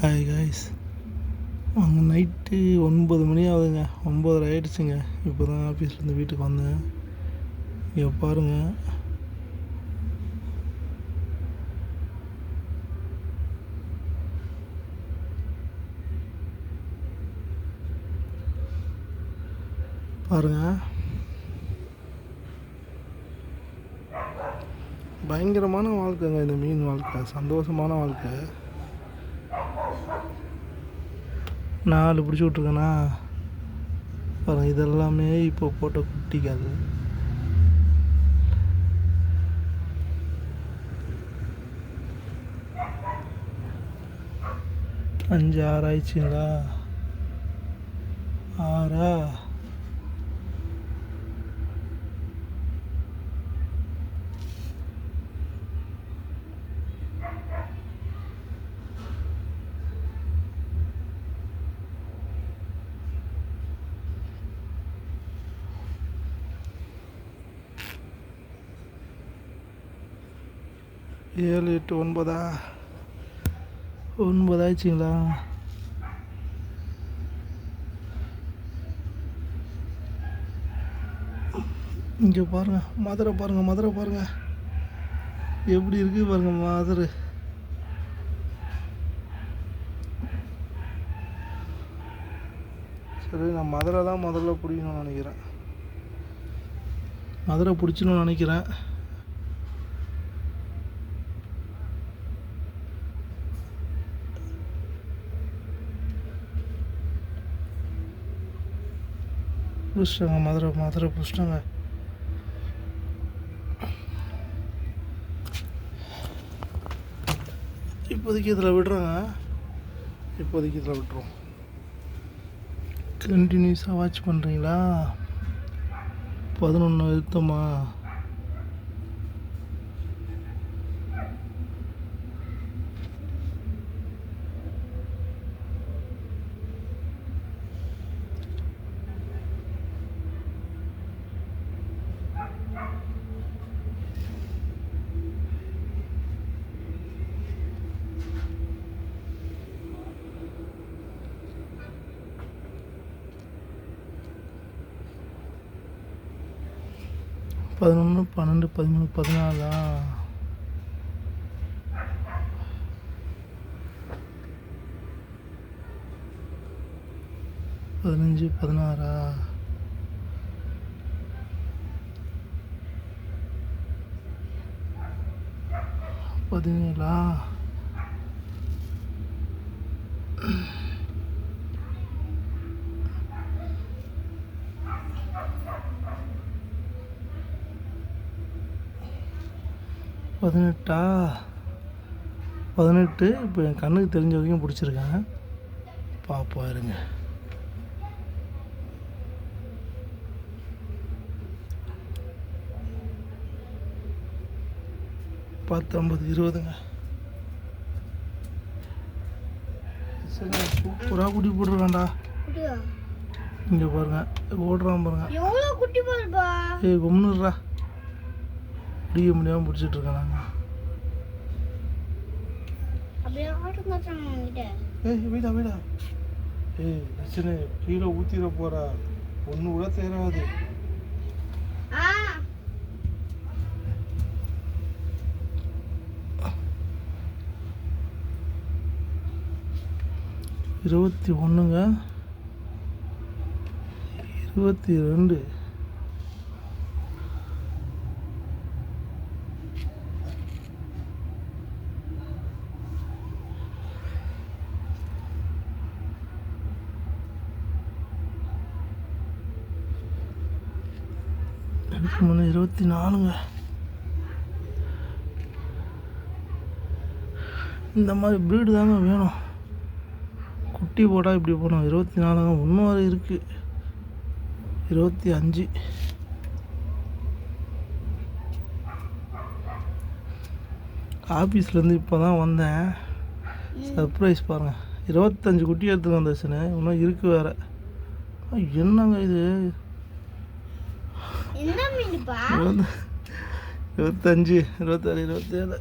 Hi guys, அங்கே night 9 மணி ஆகுதுங்க. 9:30 ஆகிடுச்சுங்க. இப்போ தான் ஆஃபீஸ்லேருந்து வீட்டுக்கு வந்தேன். இங்கே பாருங்கள், பயங்கரமான வாழ்க்கைங்க இந்த மீன் வாழ்க்கை, சந்தோஷமான வாழ்க்கை. 4 பிடிச்சி விட்ருக்கேண்ணா பாருங்கள். இதெல்லாமே இப்போ போட்ட குட்டிகள். அஞ்சு 6 ஆயிடுச்சுங்களா? 6 7 8 9 ஆயிடுச்சிங்களா? இங்கே பாருங்கள், மதுரை பாருங்கள் எப்படி இருக்குது பாருங்கள் மதுரை. சரி, நான் மதுரை தான் முதல்ல பிடிக்கணும்னு நினைக்கிறேன். மதுரை பிடிச்சணும்னு நினைக்கிறேன். பிடிச்சிட்டாங்க, மதுரை பிடிச்சிட்டாங்க. இப்போதைக்கு இதில் விடுறோம். கண்டினியூஸாக வாட்ச் பண்ணுறீங்களா? 11 எழுத்தமா? பதினொன்று 12 13 14 15 16 17 18. இப்போ என் கண்ணுக்கு தெரிஞ்ச வரைக்கும் பிடிச்சிருக்கேன். பாப்பா இருங்க. பத்து 50 20ங்க. சரி, சூப்பராக குட்டி போட்டுருக்கான்டா. இங்கே பாருங்க, ஓடுறான் பாருங்க. ஏய் கும்னுடுறா, பிடிக்க முடியாமல் பிடிச்சிட்டு இருக்கேன் நாங்கள். வீடா ஏய் லட்சணே, கீழே ஊற்றிட போகிறா, ஒன்று கூட தேராது. இருபத்தி 21ங்க, 22. இதுக்கு முன்னே 24ங்க. இந்த மாதிரி ப்ரீடு தாங்க வேணும். குட்டி போட்டால் இப்படி போனோம். 24ங்க. இன்னும் வரை இருக்குது. 25. ஆஃபீஸ்லேருந்து இப்போ தான் வந்தேன். சர்ப்ரைஸ் பாருங்கள், 25 குட்டி எடுத்துகிட்டு வந்துச்சுன்னு. இன்னும் இருக்குது வேறு. என்னங்க இது? 25 26 27.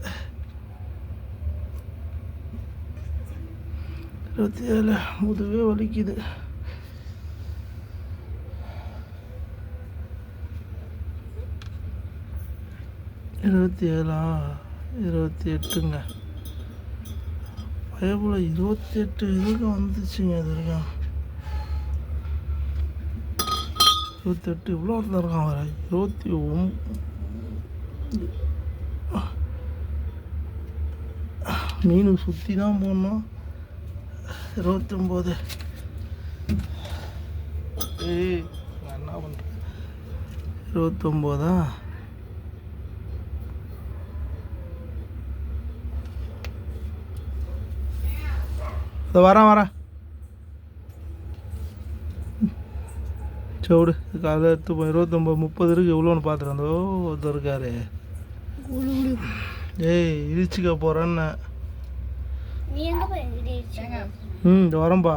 27 முதுவே வலிக்குது. 27 28ங்க. பயபுல 28 இதுக்கு வந்துச்சுங்க. இது இருக்கான் 28 இவ்வளோ ஒருத்தர் இருக்கான். வர 29 மீன் சுற்றி தான் போடணும். 29 நான் என்ன பண்ணுறேன்? 29 இதோ வரேன். சோடு காலையில் எடுத்து போய் 29 30 இருக்குது. எவ்வளோன்னு பார்த்துட்டு வந்தோ ஒருத்தர் இருக்காரு. இடிச்சுக்க போகிறேன்னு. இந்த வரம்பா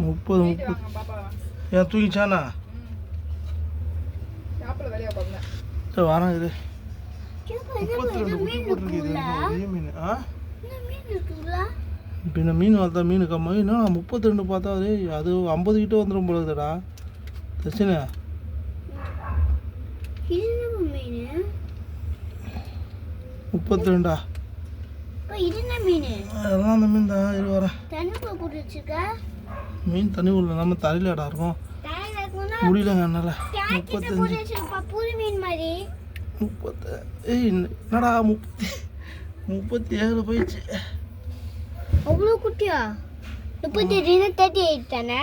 முப்பது ஏன் தூங்கிச்சானா? வரேன். இது 32 குட்டி போட்டுருக்குது. மீன் பின்ன மீன் வளர்த்தா மீன் கம்மா. என்ன 32 பார்த்தா அது 50 கிட்ட வந்துடும் போல இருக்குதுடா. தச்சுனே 32 அதெல்லாம் அந்த மீன் தான். இது வரேன். மீன் தண்ணி உள்ள நம்ம தலையில இடம் இருக்கும். முடியலங்க என்னால். 30 என்னடா 37 போயிடுச்சு. அவ்வளோ குட்டியா? 38 தானே?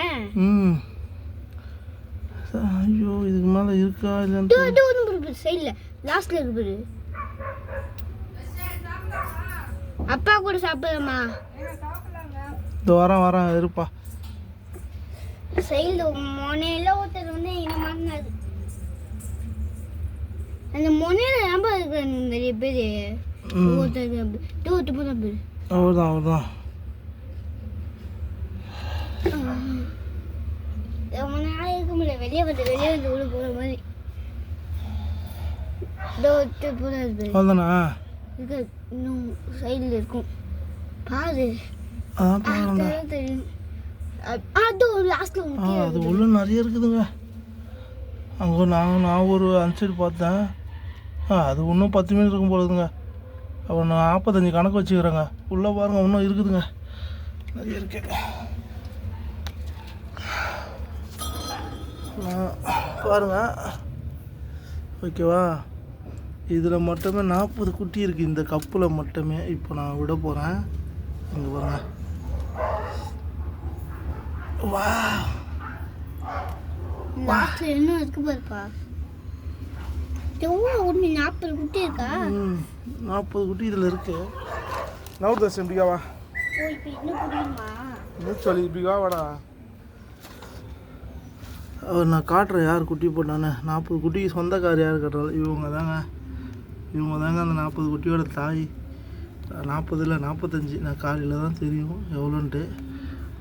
ஐயோ இதுக்கு மேலே இருக்கா இல்லைன்னு சைடில் லாஸ்ட்ல இருக்கு. அப்பா கூட சாப்பிடலாமா? இதோ வரேன் இருப்பா. சைடில் மொனையில ஒருத்தர் வந்து என்ன மாட்டினாரு. அந்த மொனையில நம்ப இருக்கிறாங்க நிறைய பேர். ஒருத்தர் அவர்தான் இருக்க முடியல. வெளியே வந்து உள்ள போற மாதிரி இன்னும் சைடுல இருக்கும். பாரு தெரியும். அது உள்ள நிறைய இருக்குதுங்க. அங்கே நான் ஒரு அன்சைடு பார்த்தேன். அது இன்னும் 10 மீன் இருக்கும் போலுதுங்க. அவன் 45 கணக்கு வச்சுக்கிறேங்க. உள்ளே பாருங்க இன்னும் இருக்குதுங்க. நிறைய இருக்கு. பாருங்க ஓகேவா. இதில் மட்டுமே 40 குட்டி இருக்குது. இந்த கப்பில் மட்டுமே. இப்போ நான் விட போகிறேன். இங்கே பாருங்க. வா இன்னும் இருக்கு பாருப்பா. 40 குட்டி இருக்கா? 40 குட்டி இதில் இருக்கு. நவர்தாஸ் எப்படிக்காவா சொல்லி இப்படிக்கா வாடா. நான் காட்டுறேன் யார் குட்டி போட்டானே. 40 குட்டிக்கு சொந்தக்கார் யார் கட்டுறாரு? இவங்க தாங்க அந்த 40 குட்டியோட தாய். 40 இல்லை 45. நான் காலையில் தான் தெரியும் எவ்வளோன்ட்டு.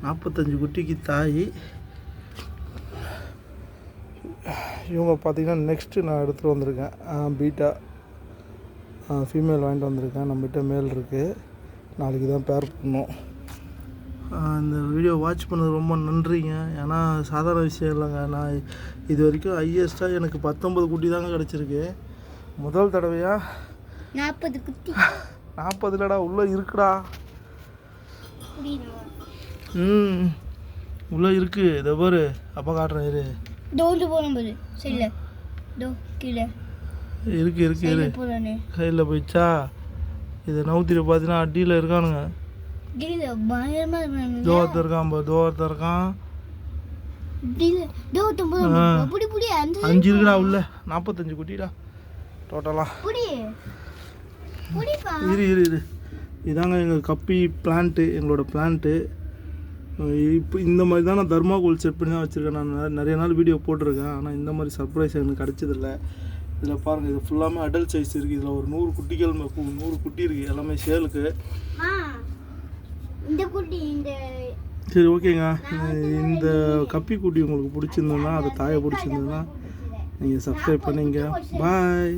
45 குட்டிக்கு தாய் இவங்க. பார்த்தீங்கன்னா நெக்ஸ்ட்டு நான் எடுத்துகிட்டு வந்திருக்கேன். பீட்டா ஃபீமேல் வாங்கிட்டு வந்திருக்கேன். நம்மகிட்ட மேல் இருக்குது. நாளைக்கு தான் பேர் பண்ணோம். இந்த வீடியோ வாட்ச் பண்ணது ரொம்ப நன்றிங்க. ஏன்னா சாதாரண விஷயம் இல்லைங்க. நான் இது வரைக்கும் ஹையஸ்ட்டாக எனக்கு 19 குட்டி தாங்க கிடச்சிருக்கு. முதல் தடவையாக 40 குட்டி. 40 இல்லைடா, உள்ளே இருக்குடா. உள்ளே இருக்குது. இதை பாரு. அப்போ காட்டுறேன் இரு. இருக்கு கையில் போயிடுச்சா. இதை நவுத்திட்டு பார்த்தீங்கன்னா அடியில் இருக்கானுங்க. தோரத்தை இருக்கான் 5 இருக்குடா உள்ள. 45 குட்டிடா டோட்டலாக. இரு இதாங்க எங்கள் கப்பி பிளான்ட்டு. எங்களோட பிளான்ட்டு இப்போ இந்த மாதிரி தான் நான் தர்மாகோல் செட் பண்ணி தான் வச்சுருக்கேன். நான் நிறைய நாள் வீடியோ போட்டிருக்கேன். ஆனால் இந்த மாதிரி சர்ப்ரைஸ் எனக்கு கிடச்சதில்லை. இதில் பாருங்கள், இது ஃபுல்லாமே அடல்ட் சைஸ் இருக்குது. இதில் ஒரு 100 குட்டிகள் 100 குட்டி இருக்குது. எல்லாமே சேலுக்கு. சரி ஓகேங்க. இந்த கப்பி குட்டி உங்களுக்கு பிடிச்சிருந்ததுன்னா, அது தாயை பிடிச்சிருந்ததுன்னா நீங்கள் சப்ஸ்கிரைப் பண்ணிங்க. பாய்.